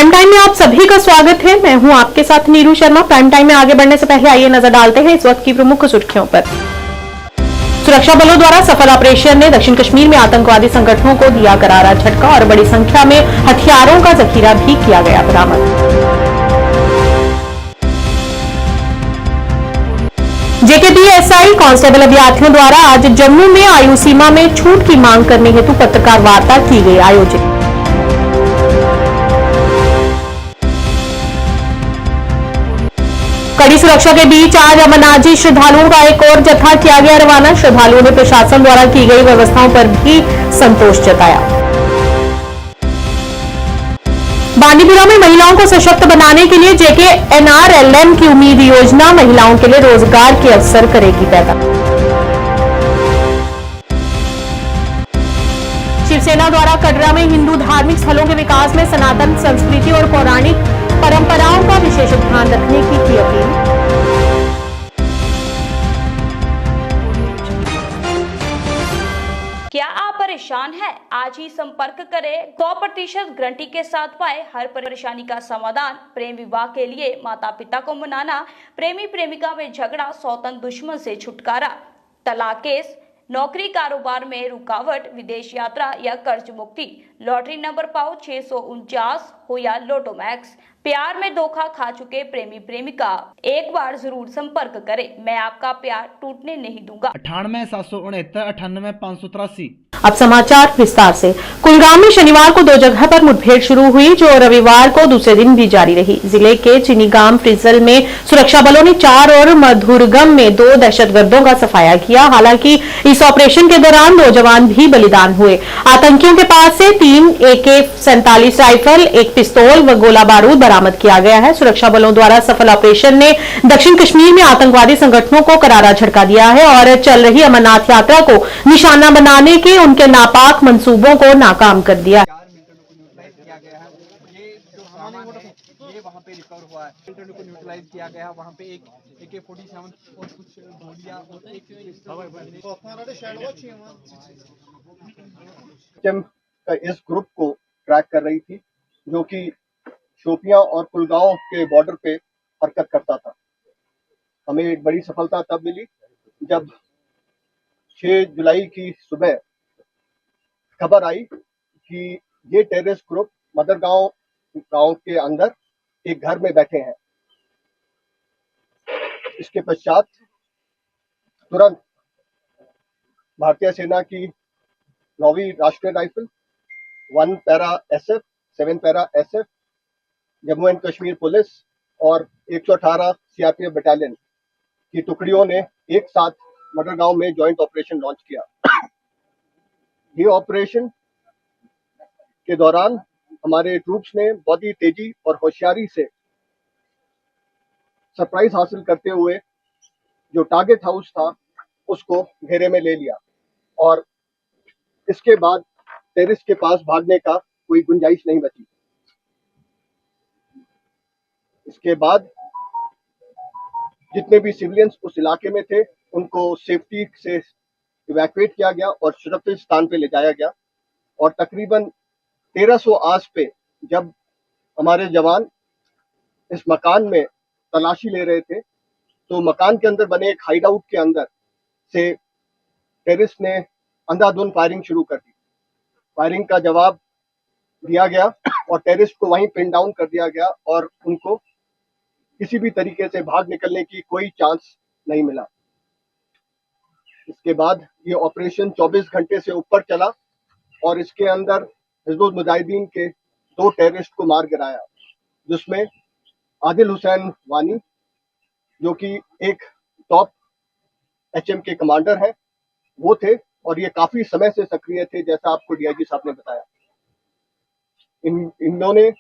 Prime time में आप सभी का स्वागत है। मैं हूं आपके साथ नीरू शर्मा। प्राइम टाइम में आगे बढ़ने से पहले आइए नजर डालते हैं इस वक्त की प्रमुख सुर्खियों पर। सुरक्षा बलों द्वारा सफल ऑपरेशन ने दक्षिण कश्मीर में आतंकवादी संगठनों को दिया करारा झटका और बड़ी संख्या में हथियारों का जखीरा भी किया गया बरामद। जेकेपीएसआई कांस्टेबल अभ्यर्थियों द्वारा आज जम्मू में आयु सीमा में छूट की मांग करने हेतु पत्रकार वार्ता की गई आयोजित। कड़ी सुरक्षा के बीच आज अमरनाथजी श्रद्धालुओं का एक और जत्था किया गया रवाना। श्रद्धालुओं ने प्रशासन द्वारा की गई व्यवस्थाओं पर भी संतोष जताया। बांदीपुरा में महिलाओं को सशक्त बनाने के लिए जेकेएनआरएलएम की उम्मीद योजना महिलाओं के लिए रोजगार के अवसर करेगी पैदा। शिवसेना द्वारा कटरा में हिंदू धार्मिक स्थलों के विकास में सनातन संस्कृति और पौराणिक परंपराओं का विशेष ध्यान रखने की अपील। क्या आप परेशान हैं? आज ही संपर्क करें। 100% गारंटी के साथ पाए हर परेशानी का समाधान। प्रेम विवाह के लिए माता पिता को मनाना, प्रेमी प्रेमिका में झगड़ा, सौतन दुश्मन से छुटकारा, तलाक केस, नौकरी कारोबार में रुकावट, विदेश यात्रा या कर्ज मुक्ति, लॉटरी नंबर पाओ 649 हो या लोटो मैक्स, प्यार में धोखा खा चुके प्रेमी प्रेमिका, एक बार जरूर संपर्क करें। मैं आपका प्यार टूटने नहीं दूंगा। 98 769 98 583। अब समाचार विस्तार से। कुलगाम में शनिवार को दो जगह पर मुठभेड़ शुरू हुई जो रविवार को दूसरे दिन भी जारी रही। जिले के चिनीगाम फ्रिजल में सुरक्षा बलों ने 4 और मधुरगम में 2 दहशतगर्दों का सफाया किया। हालांकि इस ऑपरेशन के दौरान 2 जवान भी बलिदान हुए। आतंकियों के पास से 3 AK-47 राइफल, 1 पिस्तौल व गोला बारूद बरामद किया गया है। सुरक्षा बलों द्वारा सफल ऑपरेशन ने दक्षिण कश्मीर में आतंकवादी संगठनों को करारा झटका दिया है और चल रही अमरनाथ यात्रा को निशाना बनाने के उनके नापाक मंसूबों को नाकाम कर दिया। ये वहाँ पे रिकवर हुआ है, को न्यूट्रलाइज किया गया। वहाँ पे एक AK-47 और कुछ गोलियां और एक इस ग्रुप को ट्रैक कर रही थी जो कि शोपियां और कुलगांव के बॉर्डर पे हरकत करता था। हमें एक बड़ी सफलता तब मिली जब 6 जुलाई की सुबह खबर आई कि ये टेररिस्ट ग्रुप मदरगांव गांव के अंदर एक घर में बैठे हैं। इसके पश्चात तुरंत भारतीय सेना की 9वीं राष्ट्रीय rifle, 1 para SF, 7 para SF, Jammu and Kashmir police और 118 CRPF बटालियन की टुकड़ियों ने एक साथ मडरगांव में जॉइंट ऑपरेशन लॉन्च किया। ये ऑपरेशन के दौरान हमारे ट्रूप्स ने बहुत ही तेजी और होशियारी से सरप्राइज हासिल करते हुए जो टारगेट हाउस था उसको घेरे में ले लिया और इसके बाद टेररिस्ट के पास भागने का कोई गुंजाइश नहीं बची। इसके बाद जितने भी सिविलियंस उस इलाके में थे उनको सेफ्टी से इवैक्यूएट किया गया और सुरक्षित स्थान पे ले जाया गया और तकरीबन 1300 आस पे जब हमारे जवान इस मकान में तलाशी ले रहे थे तो मकान के अंदर बने एक हाइड आउट के अंदर से टेररिस्ट ने अंधाधुंध फायरिंग शुरू कर दी। फायरिंग का जवाब दिया गया और टेररिस्ट को वहीं पिन डाउन कर दिया गया और उनको किसी भी तरीके से भाग निकलने की कोई चांस नहीं मिला। इसके बाद ये ऑपरेशन 24 घंटे से ऊपर चला और इसके अंदर हिजबुल मुजाहिदीन के 2 टेररिस्ट को मार गिराया, जिसमें आदिल हुसैन वानी जो कि एक टॉप HM के कमांडर हैं वो थे और ये काफी समय से सक्रिय थे, जैसा आपको DIG साहब ने बताया। इन्होंने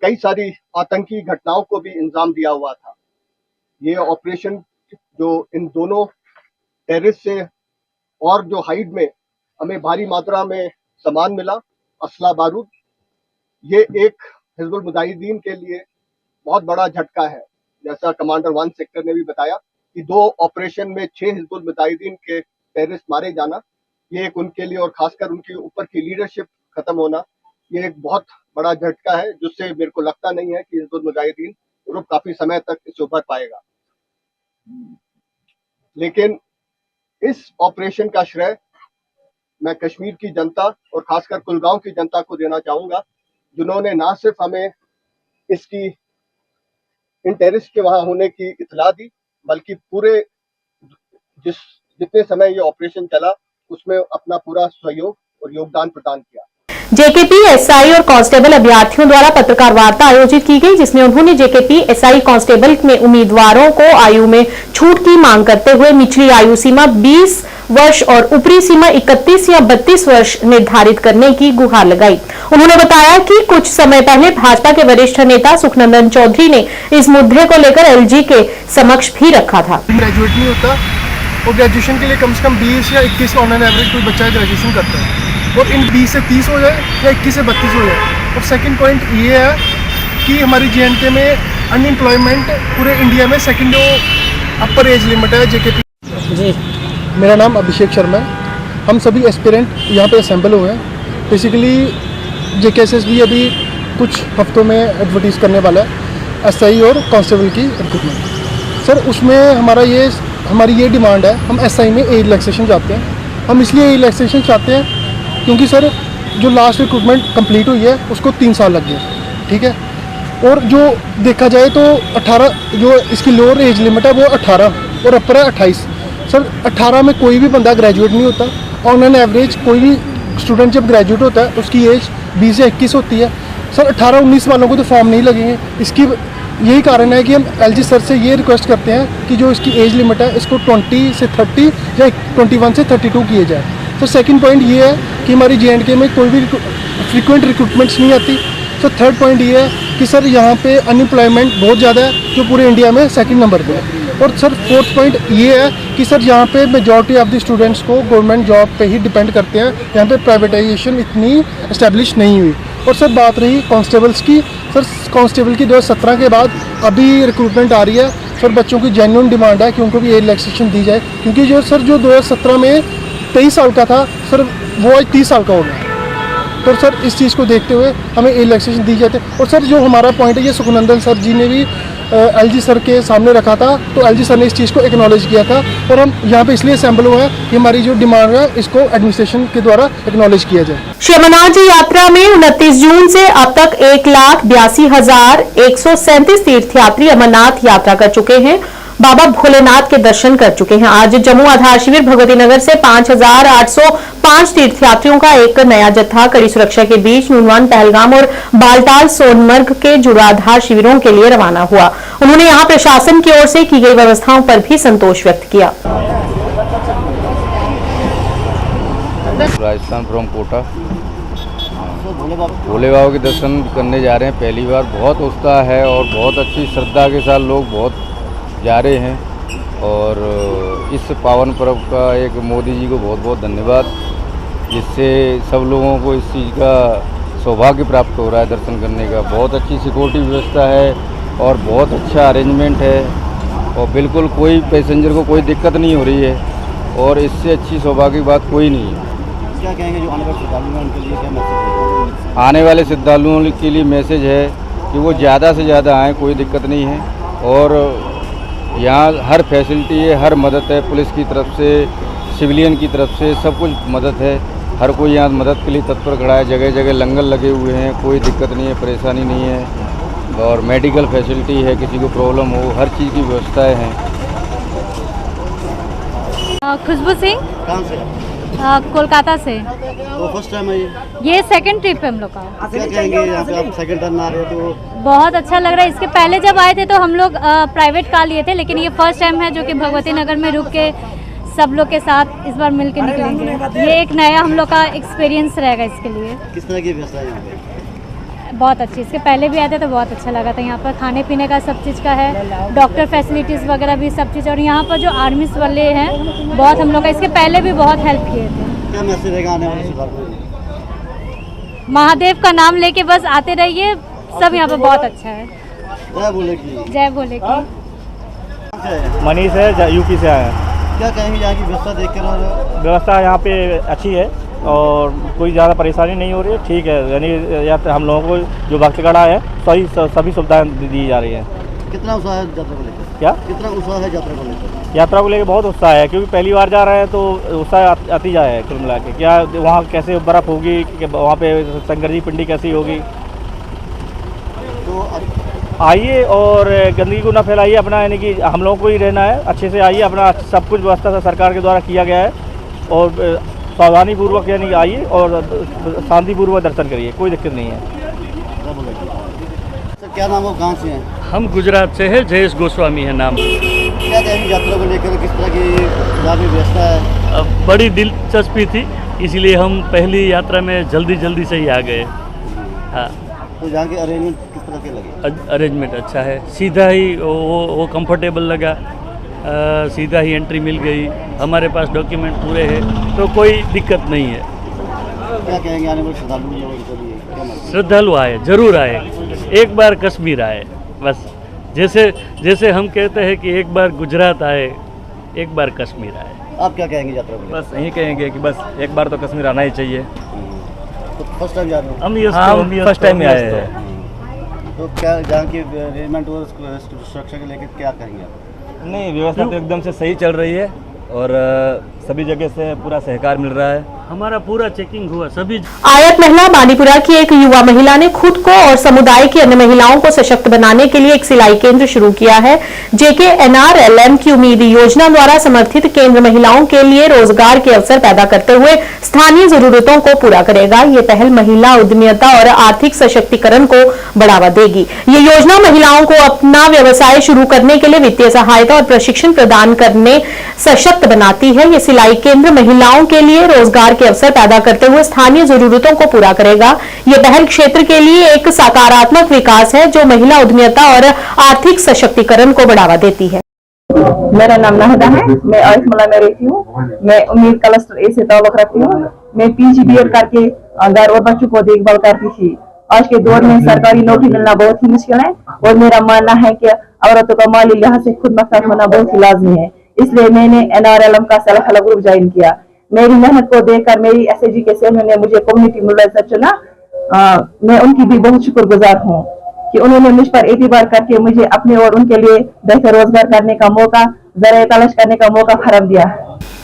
कई सारी आतंकी घटनाओं को भी इंजाम दिया हुआ था। ये ऑपरेशन जो इन दोनों टेररिस्ट से और जो हाइड में हमें भारी मात्रा में सामान मिला, असला बारूद, ये एक हिजबुल मुजाहिदीन के लिए बहुत बड़ा झटका है। जैसा कमांडर 1 सेक्टर ने भी बताया कि 2 ऑपरेशन में 6 हिजबुल मुजाहिदीन के टेररिस्ट मारे जाना, ये एक उनके लिए और खासकर उनके ऊपर की लीडरशिप खत्म होना, ये एक बहुत बड़ा झटका है, जिससे मेरे को लगता नहीं है कि हिजबुल मुजाहिदीन ग्रुप काफी समय तक इससे उभर पाएगा। लेकिन इस ऑपरेशन का श्रेय मैं कश्मीर की जनता और खासकर कुलगांव की जनता को देना चाहूंगा, जिन्होंने ना सिर्फ हमें इसकी इन टेररिस्ट के वहां होने की इत्तला दी, बल्कि पूरे जितने समय ये ऑपरेशन चला उसमें अपना पूरा सहयोग और योगदान प्रदान किया। जेकेपी एसआई और कांस्टेबल अभ्यर्थियों द्वारा पत्रकार वार्ता आयोजित की गई, जिसमें उन्होंने जेकेपी एसआई कांस्टेबल में उम्मीदवारों को आयु में छूट की मांग करते हुए निचली आयु सीमा 20 वर्ष और ऊपरी सीमा 31 या 32 वर्ष निर्धारित करने की गुहार लगाई। उन्होंने बताया कि कुछ समय पहले भाजपा के वरिष्ठ नेता सुखनंदन चौधरी ने इस मुद्दे को लेकर एलजी के समक्ष भी रखा था। ग्रेजुएट नहीं होता और ग्रेजुएशन के लिए कम से कम 20 या 21 ऑन एन एवरेज कोई बच्चा ग्रेजुएशन करता है, और इन 20 से 30 हो जाए या 21 से 32 हो जाए। और सेकंड पॉइंट ये है कि हमारी जेएनके में अनएम्प्लॉयमेंट पूरे इंडिया में सेकंड अपर एज लिमिट है जेकेपी। जी, मेरा नाम अभिषेक शर्मा है। हम सभी एस्पिरेंट यहाँ पे असेंबल हुए हैं। बेसिकली जेकेएसएस भी अभी कुछ हफ्तों में एडवर्टाइज करने वाला है एसआई और कांस्टेबल की रिक्रूटमेंट। सर उसमें हमारी ये डिमांड है, हम एसआई में एज रिलैक्सेशन चाहते हैं। हम इसलिए एज रिलैक्सेशन चाहते हैं क्योंकि सर जो लास्ट रिक्रूटमेंट कंप्लीट हुई है उसको 3 साल लग गए, ठीक है। और जो देखा जाए तो 18 जो इसकी लोअर एज लिमिट है वो 18 और अपर है 28। सर 18 में कोई भी बंदा ग्रेजुएट नहीं होता। ऑन एन एवरेज कोई भी स्टूडेंट जब ग्रेजुएट होता है उसकी एज 20 या 21 होती है। सर 18-19 वालों को तो फॉर्म नहीं लगेंगे। इसकी यही कारण है कि हम एलजी सर से ये रिक्वेस्ट करते हैं कि जो इसकी एज लिमिट है इसको 20 से 30 या 21 से 32 किए जाए। तो सेकंड पॉइंट ये है कि हमारी जेएनके में कोई भी फ्रीक्वेंट रिक्रूटमेंट्स नहीं आती। तो थर्ड पॉइंट ये है कि सर यहाँ पे अनएम्प्लॉयमेंट बहुत ज़्यादा है, जो पूरे इंडिया में सेकंड नंबर पे है। और सर फोर्थ पॉइंट ये है कि सर यहाँ पे मेजॉरिटी ऑफ द स्टूडेंट्स को गवर्नमेंट जॉब पे ही डिपेंड करते हैं। यहाँ पे प्राइवेटाइजेशन इतनी इस्टेब्लिश नहीं हुई। और सर बात रही कांस्टेबल्स की, सर कांस्टेबल की 2017 के बाद अभी रिक्रूटमेंट आ रही है। सर बच्चों की जेन्युइन डिमांड है कि उनको भी एज रिलैक्सेशन दी जाए, क्योंकि जो 2017 में 23 साल का था सर वो आज 30 साल का हो गया। तो सर इस चीज़ को देखते हुए हमें एज रिलैक्सेशन दी जाती है। और सर जो हमारा पॉइंट है ये सुखनंदन सर जी ने भी एलजी सर के सामने रखा था, तो एलजी सर ने इस चीज़ को एक्नॉलेज किया था। और हम यहाँ पे इसलिए असेंबल हुए हैं कि हमारी जो डिमांड है इसको एडमिनिस्ट्रेशन के द्वारा एक्नॉलेज किया जाए। श्री अमरनाथ जी यात्रा में 29 जून से अब तक 1,82,137 तीर्थयात्री अमरनाथ यात्रा कर चुके हैं, बाबा भोलेनाथ के दर्शन कर चुके हैं। आज जम्मू आधार शिविर भगवती नगर से 5,805 तीर्थयात्रियों का एक नया जत्था कड़ी सुरक्षा के बीच नूनवान, पहलगाम और बालटाल सोनमर्ग के जुड़ा आधार शिविरों के लिए रवाना हुआ। उन्होंने यहां प्रशासन की ओर से की गई व्यवस्थाओं पर भी संतोष व्यक्त किया। राजस्थान फ्रॉम कोटा भोले बाबा के दर्शन करने जा रहे हैं पहली बार। बहुत उत्साह है और बहुत अच्छी श्रद्धा के साथ लोग बहुत जा रहे हैं। और इस पावन पर्व का एक मोदी जी को बहुत बहुत धन्यवाद, जिससे सब लोगों को इस चीज़ का सौभाग्य प्राप्त हो रहा है दर्शन करने का। बहुत अच्छी सिक्योरिटी व्यवस्था है और बहुत अच्छा अरेंजमेंट है और बिल्कुल कोई पैसेंजर को कोई दिक्कत नहीं हो रही है और इससे अच्छी सौभाग्य की बात कोई नहीं है। क्या कहेंगे जो आने वाले श्रद्धालु हैं उनके लिए, क्या मैसेज है? आने वाले श्रद्धालुओं के लिए मैसेज है कि वो ज़्यादा से ज़्यादा आएँ, कोई दिक्कत नहीं है। और यहाँ हर फैसिलिटी है, हर मदद है, पुलिस की तरफ से, सिविलियन की तरफ से, सब कुछ मदद है। हर कोई यहाँ मदद के लिए तत्पर खड़ा है। जगह जगह लंगर लगे हुए हैं, कोई दिक्कत नहीं है, परेशानी नहीं है। और मेडिकल फैसिलिटी है, किसी को प्रॉब्लम हो हर चीज़ की व्यवस्थाएं हैं। खुशबू सिंह, कहाँ से? कोलकाता से। तो फर्स्ट टाइम है ये सेकंड ट्रिप है हम लोग का। क्या कहेंगे यहाँ पे आप सेकंड टर्न आ रहे हो तो? बहुत अच्छा लग रहा है। इसके पहले जब आए थे तो हम लोग प्राइवेट कार लिए थे, लेकिन ये फर्स्ट टाइम है जो कि भगवती नगर में रुक के सब लोग के साथ इस बार मिल के निकलेंगे। ये एक नया हम लोग का एक्सपीरियंस रहेगा इसके लिए। किस तरह की व्यवस्था है यहाँ पे? बहुत अच्छी। इसके पहले भी आए थे तो बहुत अच्छा लगा था। यहाँ पर खाने पीने का सब चीज़ का है, डॉक्टर फैसिलिटीज़ वगैरह भी सब चीज़। और यहाँ पर जो आर्मी वाले हैं बहुत हम लोग का इसके पहले भी बहुत हेल्प किए थे। क्या मैसेज रहेगा आने वाले श्रद्धालुओं को? महादेव का नाम लेके बस आते रहिए, सब यहाँ पर बहुत अच्छा है। जय भोले की। जय भोले की। मनीष है, यूपी से आया है। क्या कहेंगे यहाँ की व्यवस्था देख कर? और व्यवस्था यहाँ पे अच्छी है और कोई ज़्यादा परेशानी नहीं हो रही है, ठीक है। यानी यात्रा हम लोगों को जो भक्तगण है सभी सुविधाएं दी जा रही हैं। कितना उत्साह है यात्रा को लेकर? क्या कितना उत्साह है यात्रा को लेकर? यात्रा को लेकर बहुत उत्साह है, क्योंकि पहली बार जा रहे हैं तो उत्साह आती जाए कुल मिला के। क्या वहाँ कैसे बर्फ़ होगी, वहाँ पे शंकर जी पिंडी कैसी होगी। तो आइए और गंदगी को ना फैलाइए अपना, यानी कि हम लोगों को ही रहना है। अच्छे से आइए, अपना सब कुछ व्यवस्था सरकार के द्वारा किया गया है और सावधानी पूर्वक यानी कि आइए और शांतिपूर्वक दर्शन करिए, कोई दिक्कत नहीं है। सर क्या नाम हो, कहाँ से हैं? हम गुजरात से हैं, जयेश गोस्वामी है नाम। क्या कहेंगे यात्रा को लेकर, किस तरह की यहाँ व्यवस्था है? बड़ी दिलचस्पी थी, इसलिए हम पहली यात्रा में जल्दी से ही आ गए। हाँ, तो यहाँ के अरेंजमेंट किस तरह के लगे? अरेंजमेंट अच्छा है, सीधा ही वो कंफर्टेबल लगा, सीधा ही एंट्री मिल गई, हमारे पास डॉक्यूमेंट पूरे हैं, तो कोई दिक्कत नहीं है। क्या कहेंगे आने वाले श्रद्धालु लोगों के लिए? श्रद्धालु आए, जरूर आए, एक बार कश्मीर आए, बस जैसे हम कहते हैं कि एक बार गुजरात आए, एक बार कश्मीर आए। आप क्या कहेंगे यात्रा को? बस यही कहेंगे कि बस एक बार तो कश्मीर आना ही चाहिए। तो फर्स्ट टाइम जा रहे हो? हम फर्स्ट टाइम में आए हैं। तो क्या जहाँ की अरेंजमेंट और सुरक्षा के लेकर क्या कहेंगे आप? नहीं, व्यवस्था तो एकदम से सही चल रही है और सभी जगह से पूरा सहकार मिल रहा है। हमारा पूरा चेकिंग हुआ सभी। आयत महिला बानीपुरा की एक युवा महिला ने खुद को और समुदाय की अन्य महिलाओं को सशक्त बनाने के लिए एक सिलाई केंद्र शुरू किया है। JKNRLM की उम्मीद योजना द्वारा समर्थित केंद्र महिलाओं के लिए रोजगार के अवसर पैदा करते हुए स्थानीय जरूरतों को पूरा करेगा। ये पहल महिला उद्यमिता और आर्थिक सशक्तिकरण को बढ़ावा देगी। ये योजना महिलाओं को अपना व्यवसाय शुरू करने के लिए वित्तीय सहायता और प्रशिक्षण प्रदान करने सशक्त बनाती है। ये सिलाई केंद्र महिलाओं के लिए रोजगार के अवसर पैदा करते हुए स्थानीय जरूरतों को पूरा करेगा। यह पहल क्षेत्र के लिए एक सकारात्मक विकास है जो महिला उद्यमिता और आर्थिक सशक्तिकरण को बढ़ावा देती है। मेरा नाम नाहदा है, मैं आयतमला में रहती हूँ। मैं उम्मीद क्लस्टर ए से ताल्लुक रखती हूँ। मैं PGBL करके घर और बच्चों को देखभाल करती थी। आज के दौर में सरकारी नौकरी मिलना बहुत ही मुश्किल है और मेरा मानना है कि औरतों का माली लिहाज से खुद मुख्तार होना बहुत ही लाजमी है। इसलिए मैंने NRLM का सेल्फ हेल्प ग्रुप ज्वाइन किया। मेरी मेहनत को देखकर मेरी SAG के सेना ने मुझे कम्युनिटी मुलाजिम चुना। मैं उनकी भी बहुत शुक्रगुजार हूँ कि उन्होंने मुझ पर एतबार करके मुझे अपने और उनके लिए बेहतर रोजगार करने का मौका, ज़राए तलाश करने का मौका फराहम दिया।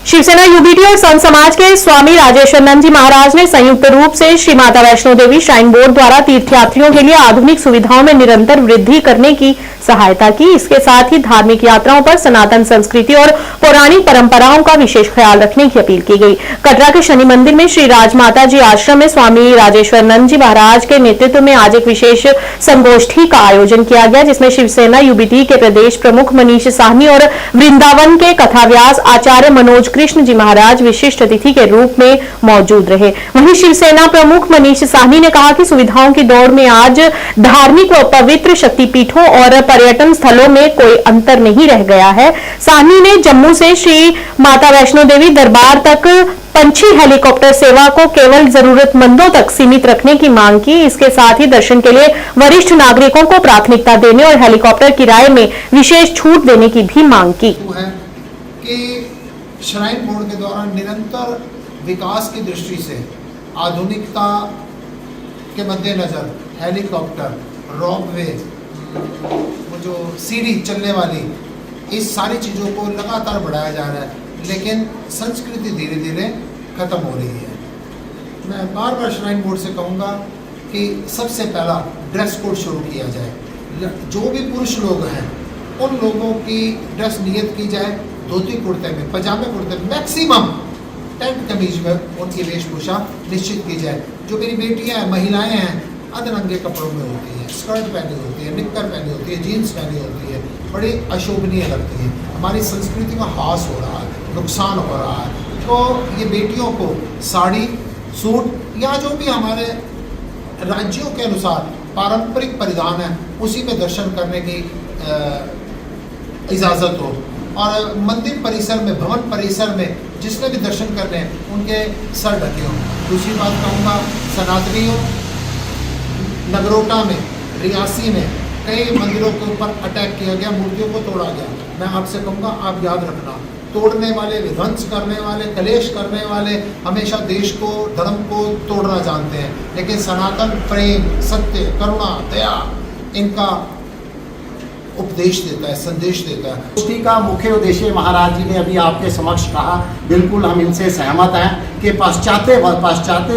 शिवसेना UBT और संत समाज के स्वामी राजेश्वरानंद जी महाराज ने संयुक्त रूप से श्री माता वैष्णो देवी श्राइन बोर्ड द्वारा तीर्थयात्रियों के लिए आधुनिक सुविधाओं में निरंतर वृद्धि करने की सहायता की। इसके साथ ही धार्मिक यात्राओं पर सनातन संस्कृति और पौराणिक परंपराओं का विशेष ख्याल रखने की अपील की गई। कटरा के शनि मंदिर में श्री राजमाता जी आश्रम में स्वामी राजेश्वरानंद जी महाराज के नेतृत्व में आज एक विशेष संगोष्ठी का आयोजन किया गया, जिसमें शिवसेना UBT के प्रदेश प्रमुख मनीष साहनी और वृंदावन के कथाव्यास आचार्य मनोज कृष्ण जी महाराज विशिष्ट अतिथि के रूप में मौजूद रहे। वहीं शिवसेना प्रमुख मनीष साहनी ने कहा कि सुविधाओं की दौड़ में आज धार्मिक व पवित्र शक्तिपीठों और पर्यटन स्थलों में कोई अंतर नहीं रह गया है। साहनी ने जम्मू से श्री माता वैष्णो देवी दरबार तक पंछी हेलीकॉप्टर सेवा को केवल जरूरतमंदों तक सीमित रखने की मांग की। इसके साथ ही दर्शन के लिए वरिष्ठ नागरिकों को प्राथमिकता देने और हेलीकॉप्टर किराए में विशेष छूट देने की भी मांग की। श्राइन बोर्ड के द्वारा निरंतर विकास की दृष्टि से आधुनिकता के मद्देनजर हेलीकॉप्टर, रॉपवे, वो जो सीढ़ी चलने वाली, इस सारी चीज़ों को लगातार बढ़ाया जा रहा है, लेकिन संस्कृति धीरे धीरे खत्म हो रही है। मैं बार बार श्राइन बोर्ड से कहूँगा कि सबसे पहला ड्रेस कोड शुरू किया जाए। जो भी पुरुष लोग हैं उन लोगों की ड्रेस नियत की जाए, धोती कुर्ते में, पजामे कुर्ते में, मैक्सिमम टेंट कमीज में उनकी वेशभूषा निश्चित की जाए। जो मेरी बेटियां हैं, महिलाएं हैं, अधनंगे कपड़ों में होती हैं, स्कर्ट पहनी होती है, निक्कर पहनी होती है, जीन्स पहनी होती है, बड़ी अशोभनीय लगती है। हमारी संस्कृति का ह्रास हो रहा है, नुकसान हो रहा है। तो ये बेटियों को साड़ी, सूट या जो भी हमारे राज्यों के अनुसार पारंपरिक परिधान है उसी में दर्शन करने की इजाज़त हो। और मंदिर परिसर में, भवन परिसर में जिसने भी दर्शन करने हैं उनके सर ढके हों। दूसरी बात कहूँगा, सनातनियों, नगरोटा में, रियासी में कई मंदिरों के ऊपर अटैक किया गया, मूर्तियों को तोड़ा गया। मैं आपसे कहूँगा, आप याद रखना, तोड़ने वाले, विध्वंस करने वाले, कलेश करने वाले हमेशा देश को, धर्म को तोड़ना जानते हैं। लेकिन सनातन प्रेम, सत्य, करुणा, दया इनका उपदेश देता है, संदेश देता है। गोष्ठी का मुख्य उद्देश्य महाराज जी ने अभी आपके समक्ष कहा, बिल्कुल हम इनसे सहमत हैं कि पाश्चात्य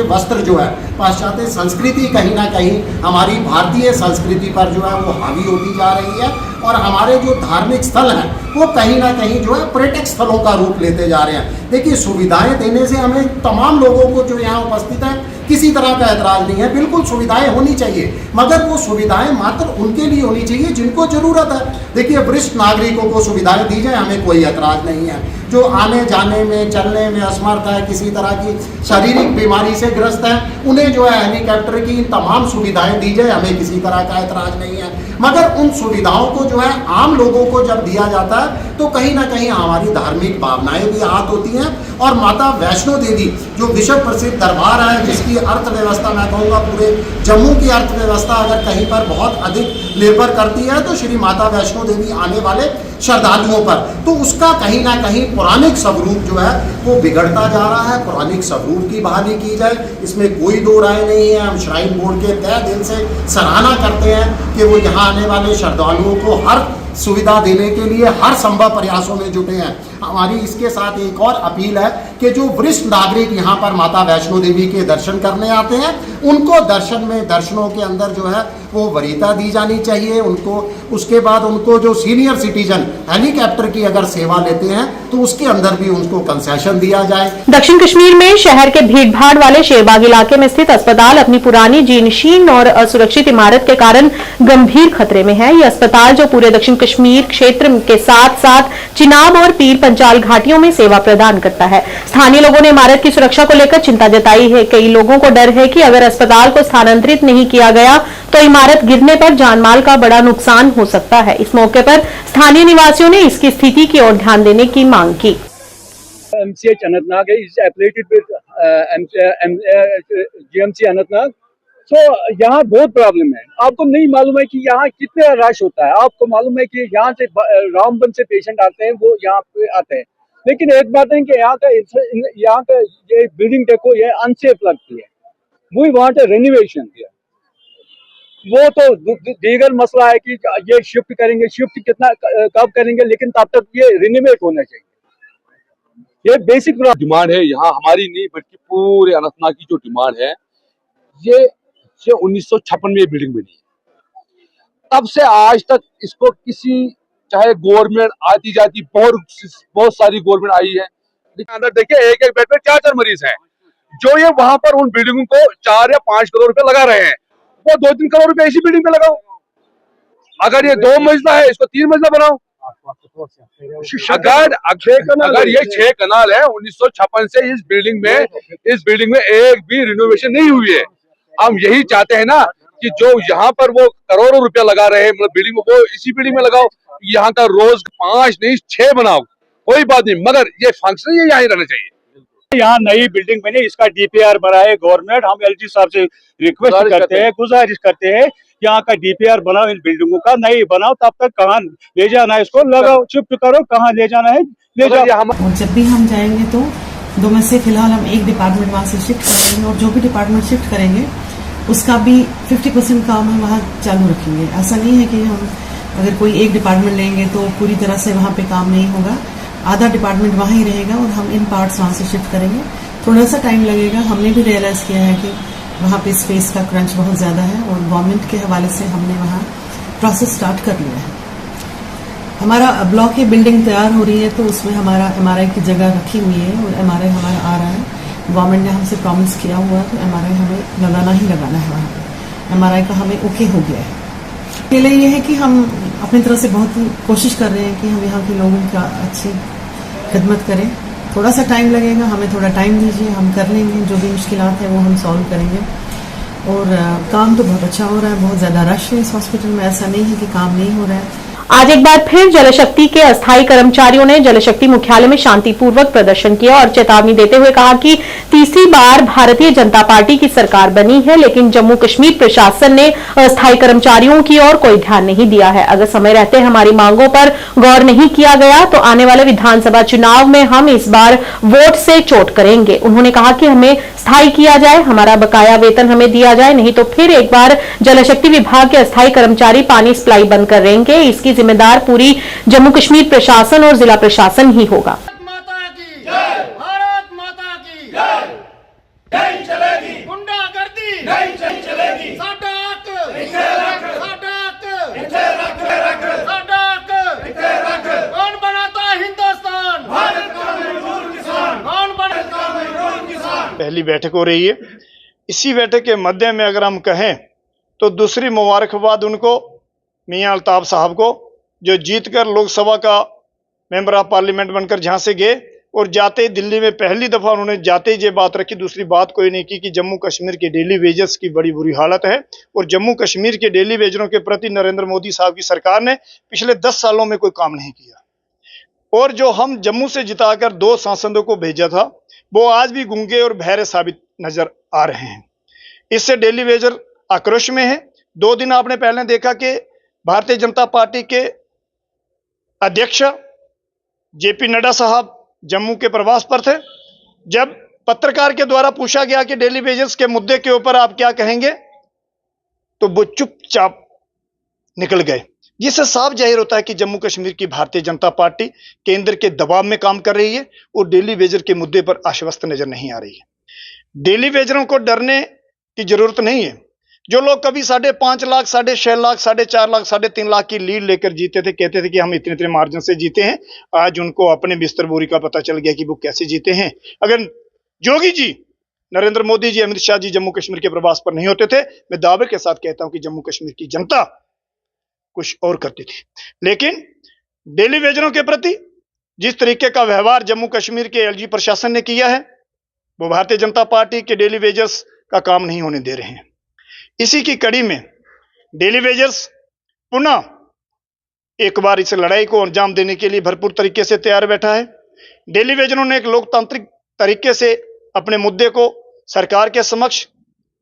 वस्त्र जो है, पाश्चात्य संस्कृति कहीं ना कहीं हमारी भारतीय संस्कृति पर जो है वो हावी होती जा रही है और हमारे जो धार्मिक स्थल हैं वो कहीं ना कहीं जो है पर्यटक स्थलों का रूप लेते जा रहे हैं। देखिए, सुविधाएं देने से हमें तमाम लोगों को जो यहाँ उपस्थित हैं किसी तरह का ऐतराज़ नहीं है, बिल्कुल सुविधाएं होनी चाहिए, मगर वो सुविधाएं मात्र उनके लिए होनी चाहिए जिनको ज़रूरत है। देखिए, वरिष्ठ नागरिकों को सुविधाएं दी जाए, हमें कोई ऐतराज़ नहीं है। जो आने जाने में, चलने में असमर्थ है, किसी तरह की शारीरिक बीमारी से ग्रस्त है, उन्हें जो है हेलीकॉप्टर की तमाम सुविधाएं दी जाए, हमें किसी तरह का ऐतराज़ नहीं है। मगर उन सुविधाओं को जो है आम लोगों को जब दिया जाता है तो कहीं ना कहीं हमारी धार्मिक भावनाएं भी आहत होती हैं। और माता वैष्णो देवी जो विश्व प्रसिद्ध दरबार है, जिसकी अर्थव्यवस्था मैं कहूँगा पूरे जम्मू की अर्थव्यवस्था अगर कहीं पर बहुत अधिक निर्भर करती है तो श्री माता वैष्णो देवी आने वाले श्रद्धालुओं पर, तो उसका कहीं ना कहीं पौराणिक स्वरूप जो है वो बिगड़ता जा रहा है। पौराणिक स्वरूप की बहाली की जाए, इसमें कोई दो राय नहीं है। हम श्राइन बोर्ड के तहे दिल से सराहना करते हैं कि वो यहाँ आने वाले श्रद्धालुओं को हर सुविधा देने के लिए हर संभव प्रयासों में जुटे हैं। हमारी इसके साथ एक और अपील है कि जो वरिष्ठ नागरिक यहाँ पर माता वैष्णो देवी के दर्शन करने आते हैं, उनको दर्शनों के अंदर जो है वो वरीयता दी जानी चाहिए उनको। उसके बाद उनको जो सीनियर सिटीजन हेलीकॉप्टर की अगर सेवा लेते हैं तो उसके अंदर भी उनको कंसेशन दिया जाए। दक्षिण कश्मीर में शहर के भीड़भाड़ वाले शेरबाग इलाके में स्थित अस्पताल अपनी पुरानी जीर्णशीर्ण और असुरक्षित इमारत के कारण गंभीर खतरे में है। यह अस्पताल जो पूरे दक्षिण कश्मीर क्षेत्र के साथ साथ चिनाब और पीर पंचाल घाटियों में सेवा प्रदान करता है। स्थानीय लोगों ने इमारत की सुरक्षा को लेकर चिंता जताई है। कई लोगों को डर है कि अगर अस्पताल को स्थानांतरित नहीं किया गया तो इमारत गिरने पर जानमाल का बड़ा नुकसान हो सकता है। इस मौके पर स्थानीय निवासियों ने इसकी स्थिति की ओर ध्यान देने की मांग की। MCH Anantnag is affiliated with GMC Anantnag. तो यहाँ बहुत प्रॉब्लम है। आपको नहीं मालूम है कि यहाँ कितने रश होता है। आपको मालूम है कि यहाँ से रामबन से पेशेंट आते हैं, वो यहाँ पे आते हैं। लेकिन एक बात है कि यहाँ का ये बिल्डिंग देखो, ये अनसेफ लगती है। We want a renovation. वो तो दीगर मसला है कि ये शिफ्ट करेंगे, शिफ्ट कितना कब करेंगे, लेकिन तब तक ये रिनोवेट होना चाहिए। ये बेसिक डिमांड है यहाँ हमारी नहीं बल्कि पूरे अनंतनाग की जो डिमांड है, ये 1956 में ये बिल्डिंग बनी है। तब से आज तक इसको किसी, चाहे गवर्नमेंट आती जाती, बहुत सारी गवर्नमेंट आई है, लेकिन अंदर देखिए एक बेड पे 4 मरीज हैं। जो ये वहां पर उन बिल्डिंगों को 4 या 5 करोड़ रुपए लगा रहे हैं, वो 2-3 करोड़ रुपए इसी बिल्डिंग पे लगाओ। अगर ये 2 मंजिला है, इसको 3 मंजिला बनाओ। अगर ये 6 कनाल है, 1956 से इस बिल्डिंग में एक भी रिनोवेशन नहीं हुई है। हम यही चाहते हैं ना कि जो यहाँ पर वो करोड़ों रुपया लगा रहे हैं बिल्डिंग में, वो इसी बिल्डिंग में लगाओ। यहाँ का रोज 5 नहीं 6 बनाओ, कोई बात नहीं, मगर ये फंक्शन ये यहाँ रहना चाहिए। यहाँ नई बिल्डिंग बनी, इसका DPR बनाए गवर्नमेंट। हम LG साहब से रिक्वेस्ट करते हैं, गुजारिश करते हैं, यहाँ का DPR बनाओ, इन बिल्डिंगों का नहीं बनाओ, तब तक कहाँ ले जाना है इसको लगाओ, शिफ्ट करो, कहाँ ले जाना है ले जाओ। और जब भी हम जाएंगे तो 2 में से फिलहाल हम एक डिपार्टमेंट वहाँ से शिफ्ट करेंगे, और जो भी डिपार्टमेंट शिफ्ट करेंगे उसका भी 50% काम हम वहाँ चालू रखेंगे। ऐसा नहीं है कि हम अगर कोई एक डिपार्टमेंट लेंगे तो पूरी तरह से वहाँ पे काम नहीं होगा। आधा डिपार्टमेंट वहाँ ही रहेगा और हम इन पार्ट्स वहाँ से शिफ्ट करेंगे। थोड़ा सा टाइम लगेगा, हमने भी रियलाइज़ किया है कि वहाँ पे स्पेस का क्रंच बहुत ज़्यादा है, और गवर्नमेंट के हवाले से हमने वहाँ प्रोसेस स्टार्ट कर लिया है। हमारा ब्लॉक की बिल्डिंग तैयार हो रही है, तो उसमें हमारा MRI की जगह रखी हुई है और MRI हमारा आ रहा है। गवर्नमेंट ने हमसे प्रॉमिस किया हुआ है, तो MRI हमें लगाना ही लगाना है। वहाँ पर MRI का हमें ओके हो गया है। के लिए ये है कि हम अपनी तरफ से बहुत कोशिश कर रहे हैं कि हम यहाँ के लोगों का अच्छी खिदमत करें। थोड़ा सा टाइम लगेगा, हमें थोड़ा टाइम दीजिए, हम कर लेंगे। जो भी मुश्किलात हैं वो हम सॉल्व करेंगे। और काम तो बहुत अच्छा हो रहा है, बहुत ज़्यादा रश है इस हॉस्पिटल में, ऐसा नहीं है कि काम नहीं हो रहा है। आज एक बार फिर जलशक्ति के अस्थायी कर्मचारियों ने जलशक्ति मुख्यालय में शांतिपूर्वक प्रदर्शन किया और चेतावनी देते हुए कहा कि तीसरी बार भारतीय जनता पार्टी की सरकार बनी है, लेकिन जम्मू कश्मीर प्रशासन ने अस्थायी कर्मचारियों की ओर कोई ध्यान नहीं दिया है। अगर समय रहते हमारी मांगों पर गौर नहीं किया गया तो आने वाले विधानसभा चुनाव में हम इस बार वोट से चोट करेंगे। उन्होंने कहा कि हमें स्थायी किया जाए, हमारा बकाया वेतन हमें दिया जाए, नहीं तो फिर एक बार जलशक्ति विभाग के अस्थायी कर्मचारी पानी सप्लाई बंद कर देंगे। इसकी जिम्मेदार पूरी जम्मू कश्मीर प्रशासन और जिला प्रशासन ही होगा। पहली बैठक हो रही है। इसी बैठक के मध्य में अगर हम कहें तो दूसरी मुबारकबाद उनको मियां अल्ताफ साहब को, जो जीतकर लोकसभा का मेंबर ऑफ पार्लियामेंट बनकर जहां से गए और जाते ही दिल्ली में पहली दफा उन्होंने जाते ही ये बात रखी। दूसरी बात कोई नहीं की कि जम्मू कश्मीर के डेली वेजेस की बड़ी बुरी हालत है और जम्मू कश्मीर के डेली वेजरों के प्रति नरेंद्र मोदी साहब की सरकार ने पिछले 10 सालों में कोई काम नहीं किया। और जो हम जम्मू से जिताकर 2 सांसदों को भेजा था वो आज भी गूंगे और बहरे साबित नजर आ रहे हैं। इससे डेली वेजर आक्रोश में है। 2 दिन आपने पहले देखा कि भारतीय जनता पार्टी के अध्यक्ष जेपी नड्डा साहब जम्मू के प्रवास पर थे। जब पत्रकार के द्वारा पूछा गया कि डेली वेजर्स के मुद्दे के ऊपर आप क्या कहेंगे तो वो चुपचाप निकल गए, जिससे साफ जाहिर होता है कि जम्मू कश्मीर की भारतीय जनता पार्टी केंद्र के दबाव में काम कर रही है और डेली वेजर के मुद्दे पर आश्वस्त नजर नहीं आ रही है। डेली वेजरों को डरने की जरूरत नहीं है। जो लोग कभी 5.5 लाख, 6.5 लाख, 4.5 लाख, 3.5 लाख की लीड लेकर जीते थे, कहते थे कि हम इतने मार्जिन से जीते हैं, आज उनको अपने बिस्तर बोरी का पता चल गया कि वो कैसे जीते हैं। अगर योगी जी, नरेंद्र मोदी जी, अमित शाह जी जम्मू कश्मीर के प्रवास पर नहीं होते थे, मैं दावे के साथ कहता हूं कि जम्मू कश्मीर की जनता कुछ और करती थी। लेकिन डेली वेजरों के प्रति जिस तरीके का व्यवहार जम्मू कश्मीर के एलजी प्रशासन ने किया है वो भारतीय जनता पार्टी के डेली वेजर्स का काम नहीं होने दे रहे हैं। इसी की कड़ी में डेली वेजर्स पुनः एक बार इस लड़ाई को अंजाम देने के लिए भरपूर तरीके से तैयार बैठा है। डेली वेजरों ने एक लोकतांत्रिक तरीके से अपने मुद्दे को सरकार के समक्ष,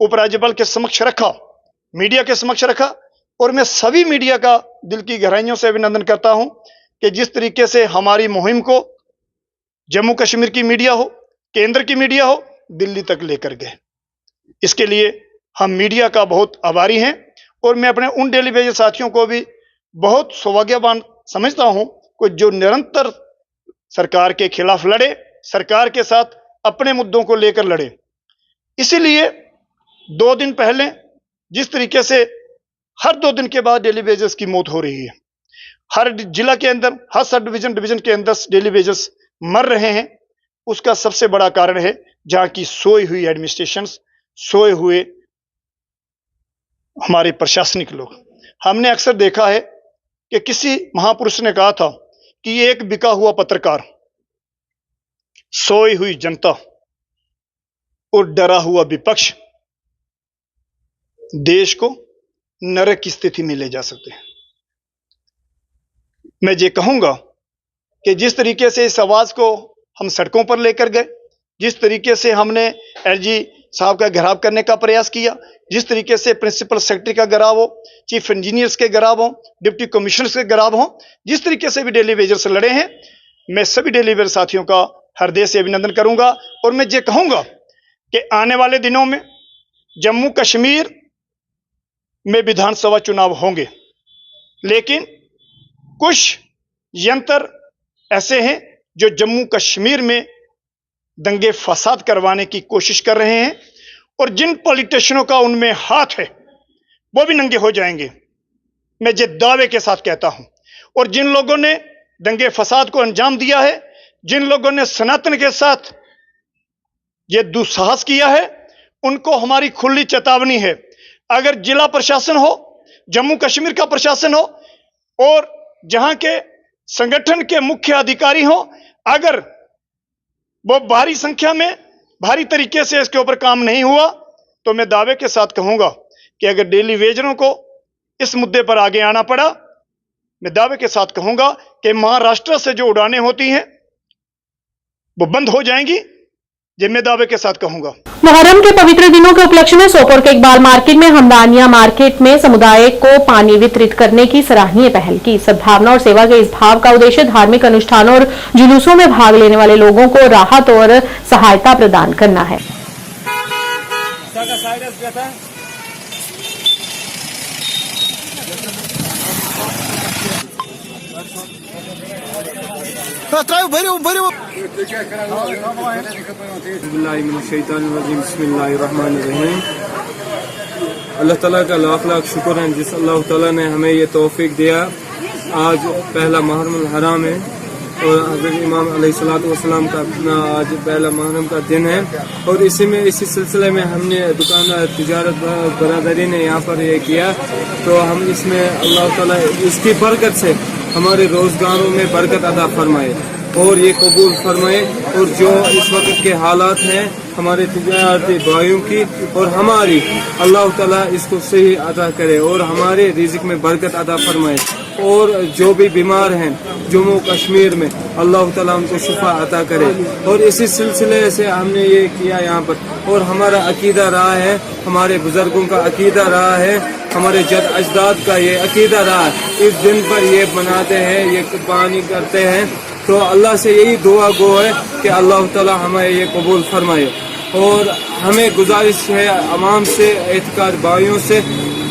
उपराज्यपाल के समक्ष रखा, मीडिया के समक्ष रखा और मैं सभी मीडिया का दिल की गहराइयों से अभिनंदन करता हूं कि जिस तरीके से हमारी मुहिम को जम्मू कश्मीर की मीडिया हो, केंद्र की मीडिया हो, दिल्ली तक लेकर गए। इसके लिए हम मीडिया का बहुत आभारी हैं और मैं अपने उन डेली वेजर साथियों को भी बहुत सौभाग्यवान समझता हूं कि जो निरंतर सरकार के खिलाफ लड़े, सरकार के साथ अपने मुद्दों को लेकर लड़े। इसीलिए 2 दिन पहले जिस तरीके से हर 2 दिन के बाद डेली वेजर्स की मौत हो रही है, हर जिला के अंदर, हर सब डिवीजन के अंदर डेली वेजर्स मर रहे हैं, उसका सबसे बड़ा कारण है जहां की सोई हुई एडमिनिस्ट्रेशन, सोए हुए हमारे प्रशासनिक लोग। हमने अक्सर देखा है कि किसी महापुरुष ने कहा था कि ये एक बिका हुआ पत्रकार, सोई हुई जनता और डरा हुआ विपक्ष देश को नरक की स्थिति में ले जा सकते हैं। मैं ये कहूंगा कि जिस तरीके से इस आवाज को हम सड़कों पर लेकर गए, जिस तरीके से हमने एलजी साहब का घेराव करने का प्रयास किया, जिस तरीके से प्रिंसिपल सेक्रेटरी का घेराव हो, चीफ इंजीनियर्स के घेराव हो, डिप्टी कमिश्नर्स के घेराव हो, जिस तरीके से भी डेली वेजर से लड़े हैं, मैं सभी डेली वेजर साथियों का हृदय से अभिनंदन करूंगा। और मैं ये कहूंगा कि आने वाले दिनों में जम्मू कश्मीर में विधानसभा चुनाव होंगे, लेकिन कुछ यंत्र ऐसे हैं जो जम्मू कश्मीर में दंगे फसाद करवाने की कोशिश कर रहे हैं और जिन पॉलिटिशियनों का उनमें हाथ है वो भी नंगे हो जाएंगे, मैं ये दावे के साथ कहता हूं। और जिन लोगों ने दंगे फसाद को अंजाम दिया है, जिन लोगों ने सनातन के साथ ये दुस्साहस किया है, उनको हमारी खुली चेतावनी है। अगर जिला प्रशासन हो, जम्मू कश्मीर का प्रशासन हो और जहां के संगठन के मुख्य अधिकारी हो, अगर वो भारी संख्या में, भारी तरीके से इसके ऊपर काम नहीं हुआ तो मैं दावे के साथ कहूंगा कि अगर डेली वेजरों को इस मुद्दे पर आगे आना पड़ा मैं दावे के साथ कहूंगा कि महाराष्ट्र से जो उड़ानें होती हैं वो बंद हो जाएंगी, ये मैं दावे के साथ कहूंगा। मुहर्रम के पवित्र दिनों के उपलक्ष्य में सोपोर के इकबाल मार्केट में हमदानिया मार्केट में समुदाय को पानी वितरित करने की सराहनीय पहल की। सद्भावना और सेवा के इस भाव का उद्देश्य धार्मिक अनुष्ठानों और जुलूसों में भाग लेने वाले लोगों को राहत और सहायता प्रदान करना है। अल्लाह ताला का लाख लाख शुक्र है जिस अल्लाह ताला ने हमें ये तौफीक दिया। आज पहला मुहर्रम हराम है और हज़रत इमाम अलैहिस्सलाम का आज पहला मुहर्रम का दिन है और इसी सिलसिले में हमने दुकान तिजारत बरादरी ने यहाँ पर ये किया, तो हम इसमें अल्लाह ताला इसकी बरकत से हमारे रोजगारों में बरकत अदा फरमाए और ये कबूल फरमाए। और जो इस वक्त के हालात हैं हमारे तिजारती भाइयों की और हमारी, अल्लाह ताला इसको सही अदा करे और हमारे रिज़्क़ में बरकत अदा फरमाए। और जो भी बीमार हैं जम्मू कश्मीर में अल्लाह ताला उनको शिफा अता करे। और इसी सिलसिले से हमने ये किया यहाँ पर। और हमारा अकीदा रहा है, हमारे बुजुर्गों का अकीदा रहा है, हमारे जद अजदाद का ये अकीदा रहा है। इस दिन पर ये मनाते हैं, ये कुर्बानी करते हैं, तो अल्लाह से यही दुआ गो है कि अल्लाह ताला हमें ये कबूल फरमाए। और हमें गुजारिश है अवाम से, एतकाद भाइयों से,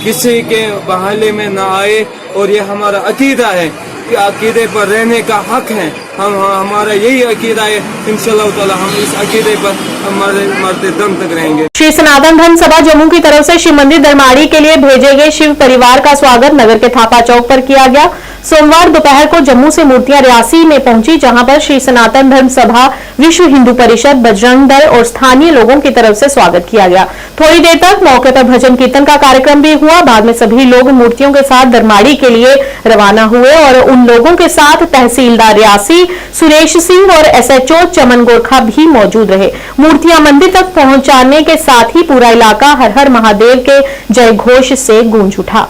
किसी के बहाने में ना आए। और ये हमारा अकीदा है कि अकीदे पर रहने का हक है, हमारा यही अकीदा है। इंशाअल्लाह ताला हम इस अकीदे पर हमारे मरते दम तक रहेंगे। श्री सनातन धर्म सभा जम्मू की तरफ से शिव मंदिर दरमाड़ी के लिए भेजे गए शिव परिवार का स्वागत नगर के थापा चौक पर किया गया। सोमवार दोपहर को जम्मू से मूर्तियां रियासी में पहुंची, जहां पर श्री सनातन धर्म सभा, विश्व हिंदू परिषद, बजरंग दल और स्थानीय लोगों की तरफ से स्वागत किया गया। थोड़ी देर तक मौके पर भजन कीर्तन का कार्यक्रम भी हुआ। बाद में सभी लोग मूर्तियों के साथ दरमाड़ी के लिए रवाना हुए और उन लोगों के साथ तहसीलदार रियासी सुरेश सिंह और SHO चमन गोरखा भी मौजूद रहे। मूर्तियां मंदिर तक पहुंचाने के साथ ही पूरा इलाका हर हर महादेव के जय घोष से गूंज उठा।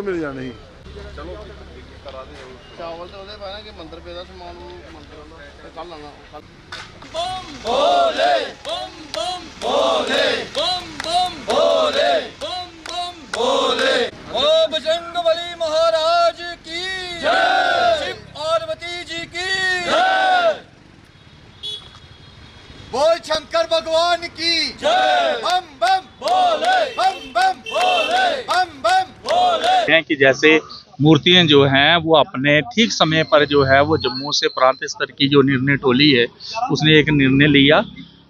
मिल जाने ही भोले बम बम भोले बम बम भोले बम बम भोले। ओ बजरंगबली महाराज की जय, शिव पार्वती जी की जय, बोल शंकर भगवान की जय। बम बम भोले बम बम भोले बम बम भोले। हैं कि जैसे मूर्तियां जो हैं वो अपने ठीक समय पर जो है वो जम्मू से प्रांत स्तर की जो निर्णय टोली है उसने एक निर्णय लिया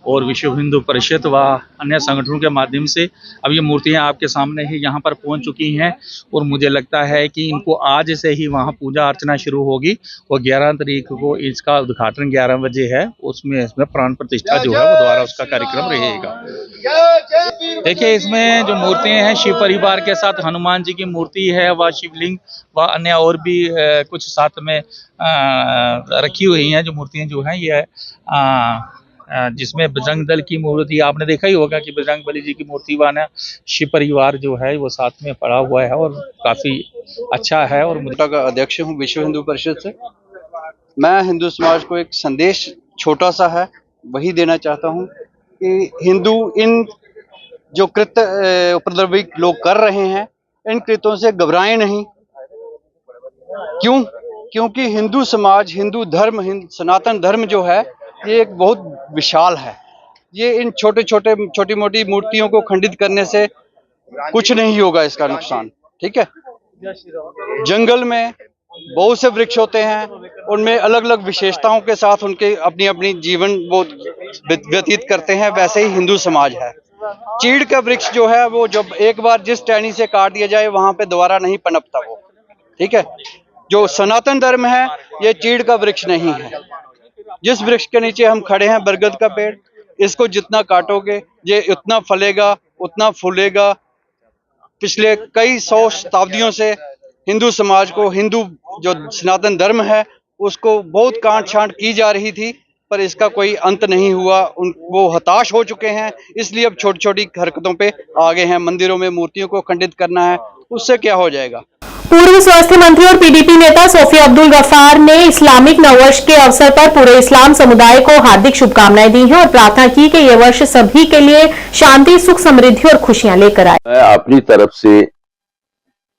और विश्व हिंदू परिषद व अन्य संगठनों के माध्यम से अब ये मूर्तियां आपके सामने ही यहाँ पर पहुँच चुकी हैं। और मुझे लगता है कि इनको आज से ही वहाँ पूजा अर्चना शुरू होगी और 11 तारीख को इसका उद्घाटन 11 बजे है। उसमें प्राण प्रतिष्ठा जो है वो द्वारा उसका कार्यक्रम रहेगा। देखिए इसमें जो मूर्तियां हैं शिव परिवार के साथ हनुमान जी की मूर्ति है व शिवलिंग व अन्य और भी कुछ साथ में रखी हुई हैं। जो मूर्तियां जो हैं ये जिसमें बजरंग दल की मूर्ति आपने देखा ही होगा कि बजरंग बली जी की मूर्ति वाना शिव परिवार जो है वो साथ में पड़ा हुआ है और काफी अच्छा है। और का अध्यक्ष हूँ विश्व हिंदू परिषद से। मैं हिंदू समाज को एक संदेश छोटा सा है वही देना चाहता हूँ कि हिंदू इन जो कृत्य उपद्रवी लोग कर रहे हैं इन कृत्यों से घबराएं नहीं। क्यों? क्योंकि हिंदू समाज, हिंदू धर्म, सनातन धर्म जो है ये एक बहुत विशाल है। ये इन छोटी मोटी मूर्तियों को खंडित करने से कुछ नहीं होगा इसका नुकसान। ठीक है, जंगल में बहुत से वृक्ष होते हैं, उनमें अलग अलग विशेषताओं के साथ उनके अपनी अपनी जीवन वो व्यतीत करते हैं। वैसे ही हिंदू समाज है। चीड़ का वृक्ष जो है वो जब एक बार जिस टहनी से काट दिया जाए वहां पे दोबारा नहीं पनपता वो। ठीक है, जो सनातन धर्म है ये चीड़ का वृक्ष नहीं है। जिस वृक्ष के नीचे हम खड़े हैं बरगद का पेड़, इसको जितना काटोगे ये उतना फलेगा, उतना फूलेगा। पिछले कई 100 शताब्दियों से हिंदू समाज को, हिंदू जो सनातन धर्म है उसको बहुत काट छांट की जा रही थी, पर इसका कोई अंत नहीं हुआ। वो हताश हो चुके हैं, इसलिए अब छोटी छोटी हरकतों पे आ गए हैं। मंदिरों में मूर्तियों को खंडित करना है, उससे क्या हो जाएगा। पूर्व स्वास्थ्य मंत्री और पीडीपी नेता सोफिया अब्दुल गफ्फार ने इस्लामिक नववर्ष के अवसर पर पूरे इस्लाम समुदाय को हार्दिक शुभकामनाएं दी हैं और प्रार्थना की कि यह वर्ष सभी के लिए शांति, सुख, समृद्धि और खुशियां लेकर आए। मैं अपनी तरफ से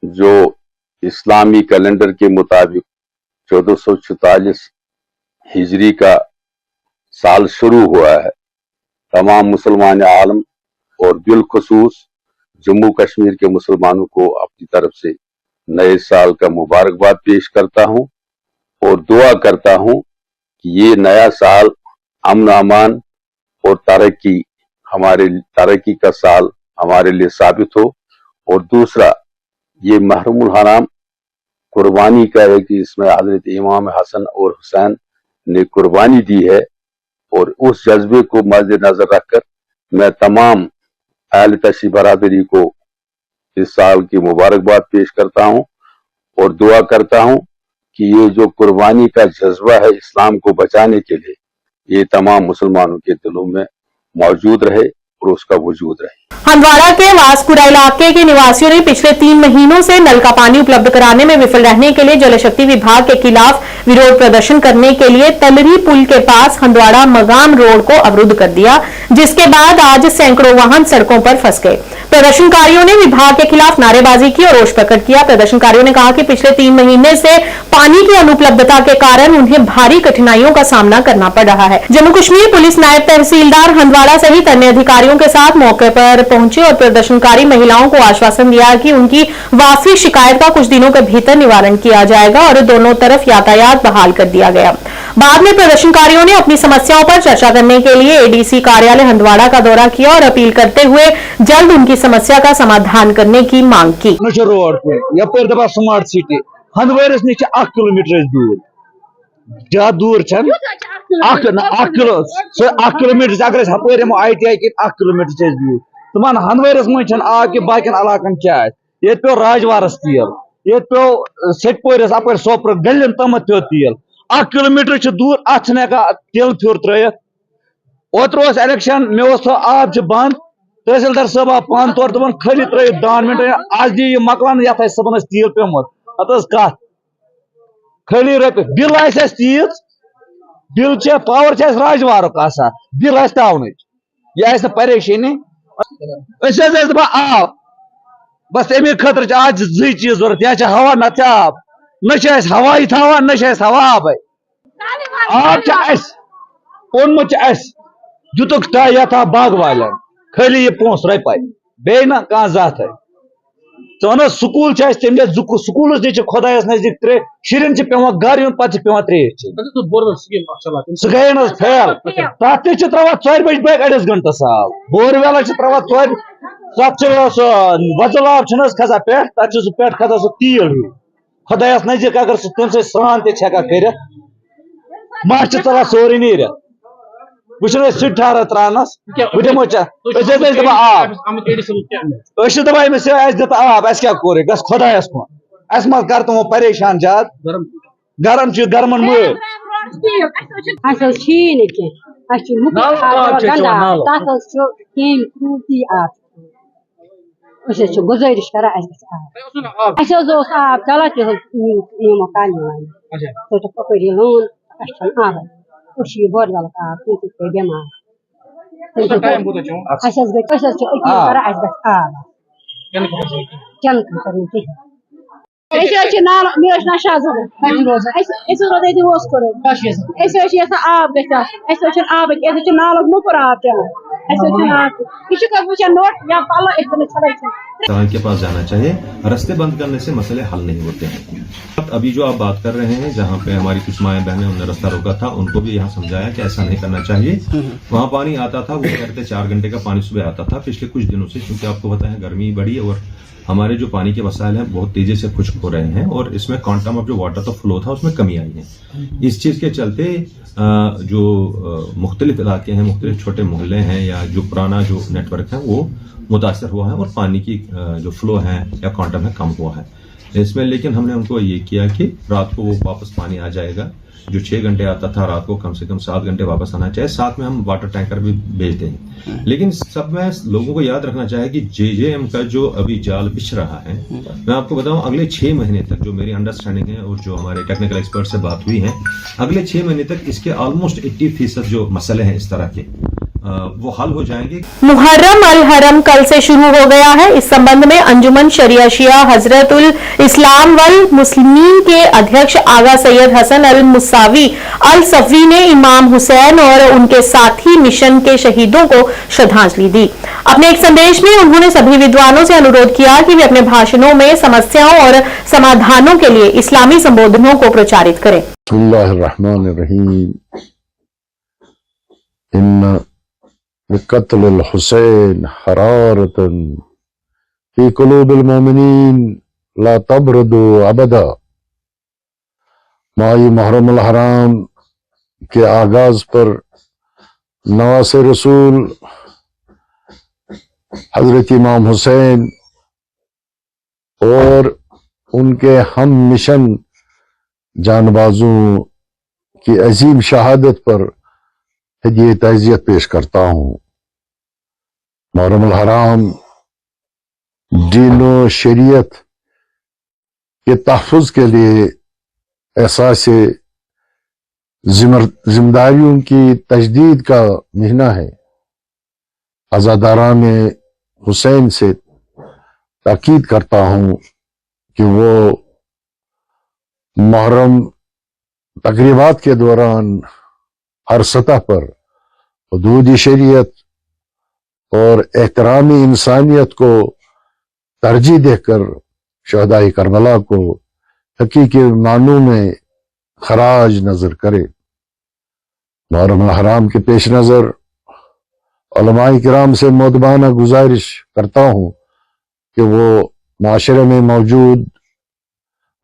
जो इस्लामी कैलेंडर के मुताबिक 1444 हिजरी का साल शुरू हुआ है, तमाम मुसलमान आलम और बिलखुसूस जम्मू कश्मीर के मुसलमानों को अपनी तरफ से नए साल का मुबारकबाद पेश करता हूं और दुआ करता हूं कि ये नया साल अमन अमान और तरक्की का साल हमारे लिए साबित हो। और दूसरा, ये महरमुल हराम कुर्बानी का है कि इसमें हजरत इमाम हसन और हुसैन ने कुर्बानी दी है, और उस जज्बे को मद्देनजर रखकर मैं तमाम अहले तशरीफ बरादरी को इस साल की मुबारकबाद पेश करता हूं और दुआ करता हूं कि ये जो कुर्बानी का जज्बा है इस्लाम को बचाने के लिए, ये तमाम मुसलमानों के दिलों में मौजूद रहे और उसका वजूद रहे। हंदवाड़ा के वासपुरा इलाके के निवासियों ने पिछले 3 महीनों से नल का पानी उपलब्ध कराने में विफल रहने के लिए जल शक्ति विभाग के खिलाफ विरोध प्रदर्शन करने के लिए तलरी पुल के पास हंदवाड़ा मगाम रोड को अवरुद्ध कर दिया, जिसके बाद आज सैकड़ों वाहन सड़कों पर फंस गए। प्रदर्शनकारियों ने विभाग के खिलाफ नारेबाजी की और रोष प्रकट किया। प्रदर्शनकारियों ने कहा कि पिछले 3 महीने से पानी की अनुपलब्धता के कारण उन्हें भारी कठिनाइयों का सामना करना पड़ रहा है। जम्मू कश्मीर पुलिस नायब तहसीलदार हंदवाड़ा सहित अन्य अधिकारियों के साथ मौके पर पहुंचे और प्रदर्शनकारी महिलाओं को आश्वासन दिया कि उनकी वाफी शिकायत का कुछ दिनों के भीतर निवारण किया जाएगा और दोनों तरफ यातायात बहाल कर दिया गया। बाद में प्रदर्शनकारियों ने अपनी समस्याओं पर चर्चा करने के लिए एडीसी कार्यालय हंदवाड़ा का दौरा किया और अपील करते हुए जल्द उनकी समस्या का समाधान करने की मांग की। रोड पे दबा स्मार्ट सिटी हंदवाड़स नश 1 किलोमीटर दूर, ज्यादा दूर 1 किलोमीटर अगर हपर ITI 1 किलोमीटर दूर तमान हंदवाड़स मन आब कि बाकी इलाकन क्या ये पे राजवारस तेल, ये पे सटपोरस अपर सोपर गलियन तम पे तेल 1 किलोमीटर दूर अत तेल फ्योर त्रयित। ओतर इलेक्शन मे आब बंद, तहसीलदार साहब आव पान तौर दपान खाली त्रयित 10 मिनट आज दी मकलान ये सबन तेल पेमुत अत कत खाली रपे bill Teej bill power राजवार bill तावन यह परेशानी आब बस अमे खतर आज 2 चीज जरूरत या हवा न आब न हवाई थवान न हवा आब आब ओनमुत दुतुक यथ बाग वाल खाली ये पोस रपे बे ना कह जात वन स्कूल तमें स्कूल खुदायस नजदीक 3 शुरन पे गर यून पे त्रेश सह गए ना फेल तथ त्रावान 4 बज बैग अड़स गंटस आब बोरवेल त्रावान 4 तथ वजल आब खसा पे तथ पे खसा सह तील खुदायस नजदीक अगर तम स्नान तक कर मह चलान सोरे नीर वह ठहरा त्रानस बह दमो दपा आब दपा दित आब क्या कोर गस खुदायस कुन अस मत कर तमो परेशान ज्यादा गरम गरमन मर गुजारिश कर आब चला लोन बोरवेल आब बेमार आब नाल मुकर आब चलान के पास जाना चाहिए। रास्ते बंद करने से मसले हल नहीं होते हैं। अभी जो आप बात कर रहे हैं, जहाँ पे हमारी कुछ माएँ बहनें उन्होंने रास्ता रोका था, उनको भी यहाँ समझाया कि ऐसा नहीं करना चाहिए। वहाँ पानी आता था, वो कहते 4 घंटे का पानी सुबह आता था पिछले कुछ दिनों से, क्योंकि आपको पता है गर्मी बढ़ी और हमारे जो पानी के वसाइल हैं बहुत तेजी से खुश्क हो रहे हैं और इसमें क्वांटम ऑफ जो वाटर का फ्लो था उसमें कमी आई है। इस चीज के चलते जो मुख्तलिफ इलाके हैं, मुख्तलिफ छोटे मोहल्ले हैं या जो पुराना जो नेटवर्क है वो मुतासर हुआ है और पानी की जो फ्लो है या क्वांटम है कम हुआ है। इसमें लेकिन हमने उनको ये किया कि रात को वो वापस पानी आ जाएगा, जो 6 घंटे आता था रात को कम से कम 7 घंटे वापस आना चाहिए। साथ में हम वाटर टैंकर भी भेजते हैं। लेकिन सब में लोगों को याद रखना चाहिए कि जेजेएम का जो अभी जाल बिछ रहा है, मैं आपको बताऊं अगले 6 महीने तक, जो मेरी अंडरस्टैंडिंग है और जो हमारे टेक्निकल एक्सपर्ट से बात हुई है, अगले 6 महीने तक इसके ऑलमोस्ट 80% जो मसले हैं इस तरह के वो हल हो जाएंगे। मुहर्रम अल हरम कल से शुरू हो गया है। इस संबंध में अंजुमन शरिया शिया हजरतुल इस्लाम वल मुस्लिमीन के अध्यक्ष आगा सैयद हसन अल मुसावी अल सफवी ने इमाम हुसैन और उनके साथी मिशन के शहीदों को श्रद्धांजलि दी। अपने एक संदेश में उन्होंने सभी विद्वानों से अनुरोध किया कि वे अपने भाषणों में समस्याओं और समाधानों के लिए इस्लामी संबोधनों को प्रचारित करें। क़त्ल हुसैन हरारतन फी क़ुलूबिल मोमिनीन ला तबरदु अबदा। माह मुहर्रम अल हराम के आगाज पर नवासे रसूल हजरत इमाम हुसैन और उनके हम मिशन जानबाजों की अजीम शहादत पर ये ताज़ियत पेश करता हूँ। मुहर्रम अल हराम दीन व शरीयत के तहफ़्फ़ुज़ के लिए एहसास जिम्मेदारियों की तजदीद का महीना है। अज़ादारान हुसैन से ताकीद करता हूँ कि वो मुहर्रम तक़रीबात के दौरान हर सतह पर हुदूद शरीयत और एहतरामी इंसानियत को तरजीह देकर शहदाए करबला को हकीकी मानों में खराज नजर करे। मुहर्रम अल हराम के पेश नजर उलमाए किराम से मुअद्दबाना गुजारिश करता हूँ कि वो माशरे में मौजूद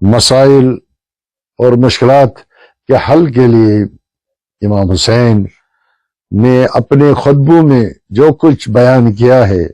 मसाइल और मुश्किलात के हल के लिए इमाम हुसैन ने अपने खुतबों में जो कुछ बयान किया है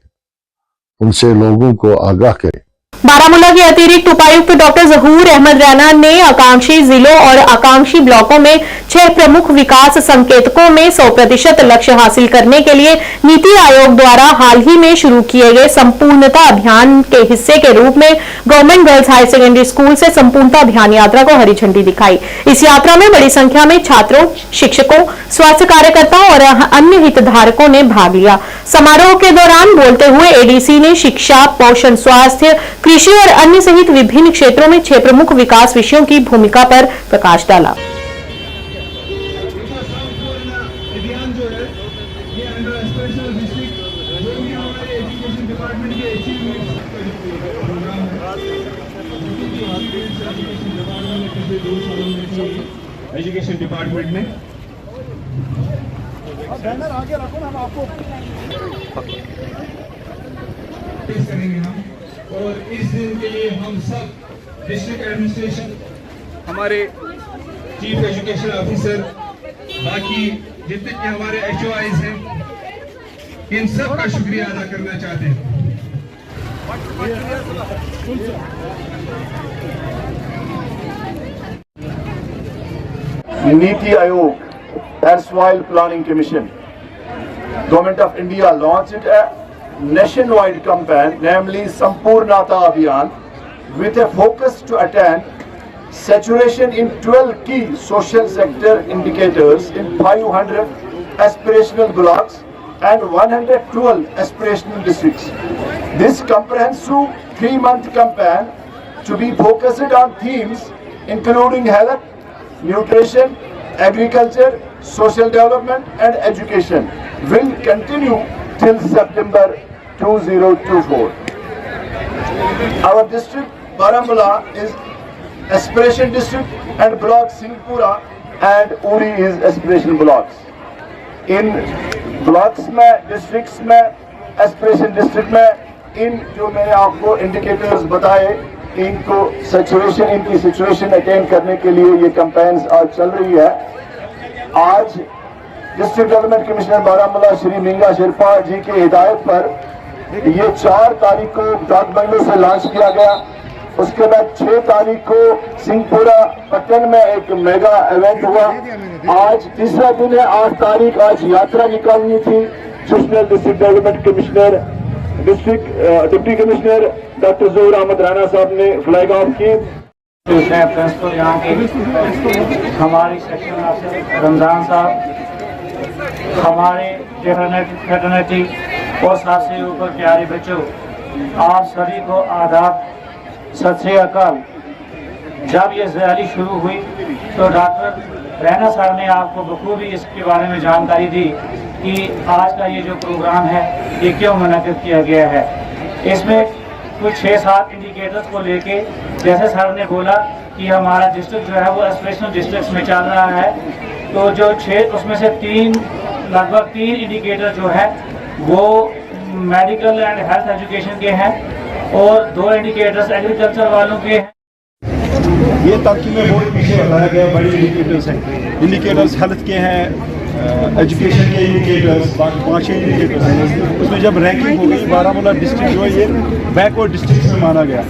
उनसे लोगों को आगाह करें। बारामूला के अतिरिक्त उपायुक्त डॉक्टर जहूर अहमद रैना ने आकांक्षी जिलों और आकांक्षी ब्लॉकों में 6 प्रमुख विकास संकेतकों में 100% लक्ष्य हासिल करने के लिए नीति आयोग द्वारा हाल ही में शुरू किए गए संपूर्णता अभियान के हिस्से के रूप में government girls higher secondary school से संपूर्णता अभियान यात्रा को हरी झंडी दिखाई। इस यात्रा में बड़ी संख्या में छात्रों, शिक्षकों, स्वास्थ्य कार्यकर्ताओं और अन्य हितधारकों ने भाग लिया। समारोह के दौरान बोलते हुए एडीसी ने शिक्षा, पोषण, स्वास्थ्य, कृषि और अन्य सहित विभिन्न क्षेत्रों में 6 प्रमुख विकास विषयों की भूमिका पर प्रकाश डाला। एजुकेशन डिपार्टमेंट में बैनर आगे रखो ना, हम आपको करेंगे हम। और इस दिन के लिए हम सब डिस्ट्रिक्ट एडमिनिस्ट्रेशन, हमारे चीफ एजुकेशन ऑफिसर, बाकी जितने के हमारे HOIs हैं, इन सब का शुक्रिया अदा करना चाहते हैं। Niti Aayog, erstwhile Planning Commission, Government of India launched a nationwide campaign, namely Sampurnata Abhiyan, with a focus to attain saturation in 12 key social sector indicators in 500 aspirational blocks and 112 aspirational districts. This comprehensive 3-month campaign to be focused on themes including health, nutrition, agriculture, social development and education will continue till September 2024. Our district Baramulla is aspiration district and block Singhpura and Uri is aspiration blocks. In blocks में, districts में, aspiration district में इन जो मैंने आपको indicators बताए, इनको situation, इनकी situation attend करने के लिए ये कैंपेन्स आज चल रही है। आज district development commissioner Baramulla Shri Minga Sherpa ji के हिदायत पर ये 4 तारीख को डाक बंगलों से लॉन्च किया गया उसके बाद 6 तारीख को सिंहपुरा पट्टन में एक मेगा इवेंट हुआ। आज तीसरा दिन है, 8 तारीख आज यात्रा निकालनी थी। Additional district development commissioner deputy commissioner doctor Zahoor Ahmad Rana साहब ने फ्लैग ऑफ की। प्रिंसिपल यहाँ के हमारी सेक्शन ऑफिसर रमजान साहब, हमारे फ्रेटर्निटी और सबसे ऊपर प्यारे बच्चों, आप सभी को आदाब, सत श्री अकाल। जब ये रैली शुरू हुई तो डॉक्टर रैना साहब ने आपको बखूबी इसके बारे में जानकारी दी कि आज का ये जो प्रोग्राम है ये क्यों मुनक़िद किया गया है। इसमें कुछ 6-7 इंडिकेटर्स को लेके, जैसे सर ने बोला कि हमारा डिस्ट्रिक्ट जो है वो एस्पिरेशनल डिस्ट्रिक्ट में चल रहा है, तो जो 6 उसमें से लगभग 3 इंडिकेटर जो है वो मेडिकल एंड हेल्थ एजुकेशन के हैं और 2 इंडिकेटर्स एग्रीकल्चर वालों के हैं। ये तरक्की में बहुत पीछे लाया गया, बड़े इंडिकेटर्स हैं। इंडिकेटर्स हेल्थ के हैं, एजुकेशन के इंडिकेटर्स, 5 इंडिकेटर्स हैं। उसमें जब रैंकिंग हो गई, बारामूला डिस्ट्रिक्ट जो है ये बैकवर्ड डिस्ट्रिक्ट में माना गया,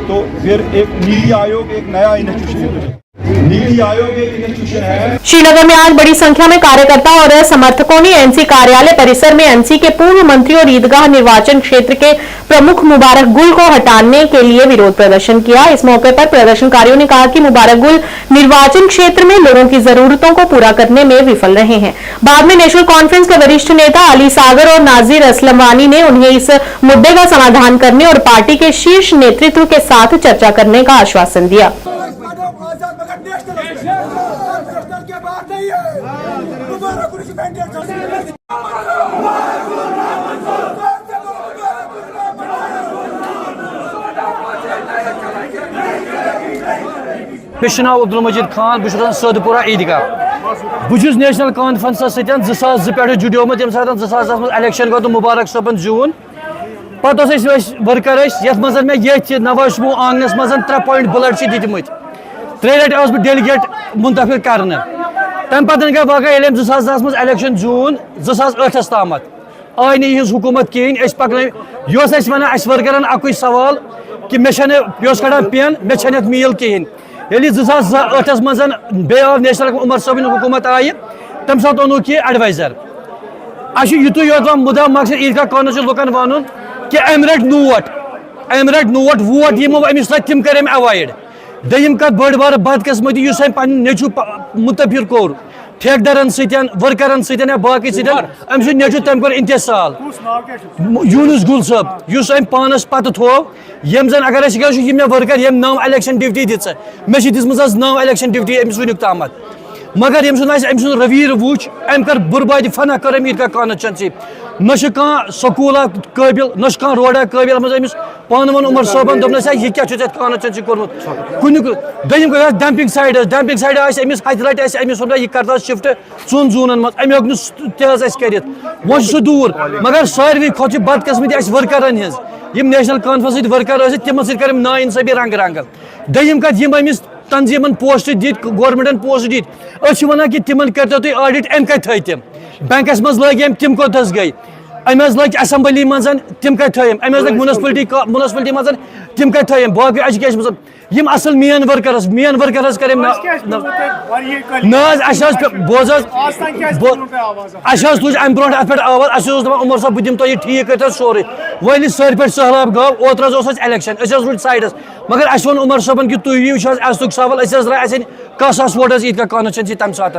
तो फिर एक नीति आयोग एक नया इंस्टीट्यूशन, नीति आयोग एक इंस्टीट्यूशन है। श्रीनगर में आज बड़ी संख्या में कार्यकर्ता और समर्थकों ने एनसी कार्यालय परिसर में एनसी के पूर्व मंत्री और ईदगाह निर्वाचन क्षेत्र के प्रमुख मुबारक गुल को हटाने के लिए विरोध प्रदर्शन किया। इस मौके पर प्रदर्शनकारियों ने कहा कि मुबारक गुल निर्वाचन क्षेत्र में लोगों की जरूरतों को पूरा करने में विफल रहे हैं। बाद में नेशनल कॉन्फ्रेंस के वरिष्ठ नेता अली सागर और नाजिर असलमानी ने उन्हें इस मुद्दे का समाधान करने और पार्टी के शीर्ष नेतृत्व के साथ चर्चा करने का आश्वासन दिया। नाव अब्दुल मजीद खान, बस सदपुरा ईदगाह, बस नेशनल कॉन्फ्रेंस सत्यान 2002 पे जुड़ोमुत ये 2010 मज इलेक्शन गो तो मुबारक सबन जून पे वर्कर ये मे ये नवाशमो आंगनस मज 3 पॉइंट बुलेट दितमत 3 लट बह डेलीगेट मुंतखब कर तम पे गई वाक़ 2010 मज इलेक्शन जून 2008 तम आई नी हुकूमत कहें पकन वन वर्करन अक सवाल कि मे कड़ान पेन मे मील कहें ये 2008 मज बे आव नेशनल उमर सबन हुकूमत आई तम सात ओनुक यह एडवाइजर युतु योत मुदा मकसद ईदगाह कॉर्नर लुकन वन कि अम रट नोट वोट यमो अमिस तम कर अवॉइड। दम कत बड़ बार बदकिस्मती पे नेचु मुतफिर कोर ठेकेदारन सतन वर्करन सतन या बाकी सतन अम नेचु तम कर इंतसाल यूनुस गुल सब उस अम पानस पत थोव यम जन अगर मे वर्कर यम 9 इलेक्शन ड्यूटी दिच मे दिम 9 इलेक्शन ड्यूटी अमिस वुक तम मगर यम सुन रवीर वुच अम कर बुरबाद फना कर ईदगाह कॉन्स्टिट्यूंसी न स्कूल काबिल न रोडा काबिल अमिस पान वन उमर सबन दोपन यह क्या कॉन्स्टिट्यूंसी कोर्मुत कुन दम गई डंपिंग साइड अमिस हथ रट अमिस यह कर शिफ्ट 4 जूनन मज अम कर वो सह दूर मगर सारे खोत बदकिस्मती वर्करन हज नेशनल कॉन्फ्रेंस वर्कर तिमन सर ना इंसाफी रंग रंग दम कत अमिस तंजीमन पोस्ट दित गवर्नमेंटन पोस्ट दित वन कि तिमन कर तुम ऑडिट अम कत थम बैंकस मज लग तिम कोतस गई अम लग असम्बली मज तिम कत थम अम लग म्यूनसिपलिटी मज तिम कत थम बाकी एजुकेशन यम असल मेन वर्करस कर बोज तुज अम ब्रो अत पे आवाज उमर साहब बह दिम तुह ठीक कर सोरे वल सर पे सहलाब गव ओतर इलेक्शन रूट साइडस मगर अस वो उमर साहबन कि तुम अस्तुक सवाल द्राय 10,000 वोटर्स ईदगाह कॉन्स्टिट्यूंसी तम सात।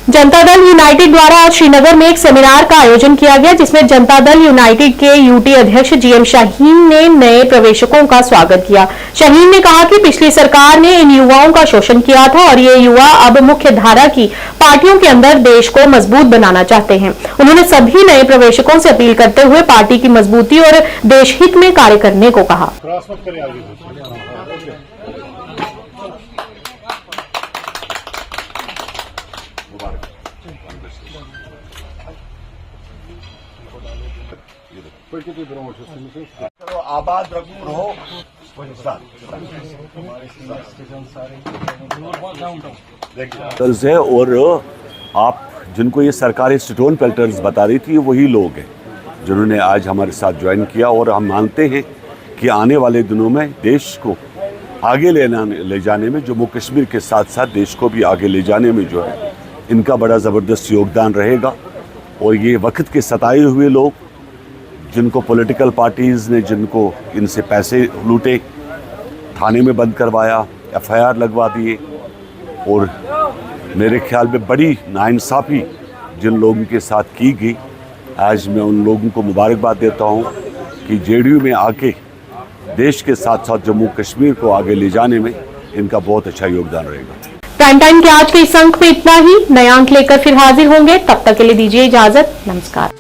जनता दल यूनाइटेड द्वारा आज श्रीनगर में एक सेमिनार का आयोजन किया गया जिसमें जनता दल यूनाइटेड के यूटी अध्यक्ष जीएम शाहीन ने नए प्रवेशकों का स्वागत किया। शाहीन ने कहा कि पिछली सरकार ने इन युवाओं का शोषण किया था और ये युवा अब मुख्य धारा की पार्टियों के अंदर देश को मजबूत बनाना चाहते हैं। उन्होंने सभी नए प्रवेशकों से अपील करते हुए पार्टी की मजबूती और देश हित में कार्य करने को कहा। आबाद रहो है और आप जिनको ये सरकारी स्टोन पेल्टर्स बता रही थी वही लोग हैं जिन्होंने आज हमारे साथ ज्वाइन किया और हम मानते हैं कि आने वाले दिनों में देश को आगे ले जाने में, जम्मू कश्मीर के साथ साथ देश को भी आगे ले जाने में जो है इनका बड़ा ज़बरदस्त योगदान रहेगा। और ये वक्त के सताए हुए लोग, जिनको पॉलिटिकल पार्टीज़ ने जिनको इनसे पैसे लूटे, थाने में बंद करवाया, FIR लगवा दिए, और मेरे ख्याल में बड़ी नाइंसाफ़ी जिन लोगों के साथ की गई, आज मैं उन लोगों को मुबारकबाद देता हूँ कि JDU में आके देश के साथ साथ जम्मू कश्मीर को आगे ले जाने में इनका बहुत अच्छा योगदान रहेगा। प्राइम टाइम के आज के इस अंक में इतना ही। नया अंक लेकर फिर हाजिर होंगे, तब तक के लिए दीजिए इजाजत। नमस्कार।